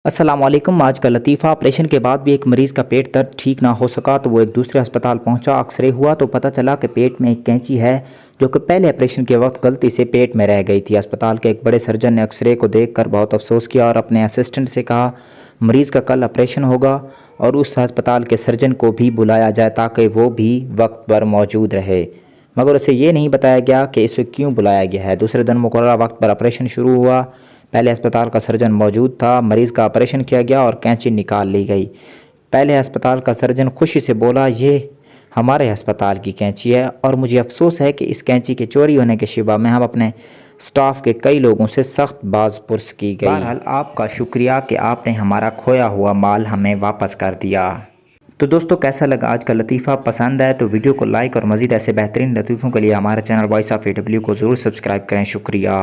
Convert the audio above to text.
अस्सलाम वालेकुम। आज का लतीफ़ा, ऑपरेशन के बाद भी एक मरीज़ का पेट दर्द ठीक ना हो सका तो वो एक दूसरे अस्पताल पहुंचा। एक्सरे हुआ तो पता चला कि पेट में एक कैंची है जो कि पहले ऑपरेशन के वक्त गलती से पेट में रह गई थी। अस्पताल के एक बड़े सर्जन ने एक्सरे को देखकर बहुत अफसोस किया और अपने असिस्टेंट से कहा मरीज़ का कल ऑपरेशन होगा और उस अस्पताल के सर्जन को भी बुलाया जाए ताकि वो भी वक्त पर मौजूद रहे, मगर उसे ये नहीं बताया गया कि इसे क्यों बुलाया गया है। दूसरे दिन मुकर्रर वक्त पर ऑपरेशन शुरू हुआ। पहले अस्पताल का सर्जन मौजूद था, मरीज़ का ऑपरेशन किया गया और कैंची निकाल ली गई। पहले अस्पताल का सर्जन खुशी से बोला, ये हमारे अस्पताल की कैंची है और मुझे अफसोस है कि इस कैंची के चोरी होने के शिबा में हम अपने स्टाफ के कई लोगों से सख्त बाज़पुर्स की गई। बहरहाल आपका शुक्रिया कि आपने हमारा खोया हुआ माल हमें वापस कर दिया। तो दोस्तों, कैसा लगा आज का लतीफ़ा? पसंद आए तो वीडियो को लाइक और मज़ीद ऐसे बेहतरीन लतीफ़ों के लिए हमारे चैनल वॉइस ऑफ AW को ज़रूर सब्सक्राइब करें। शुक्रिया।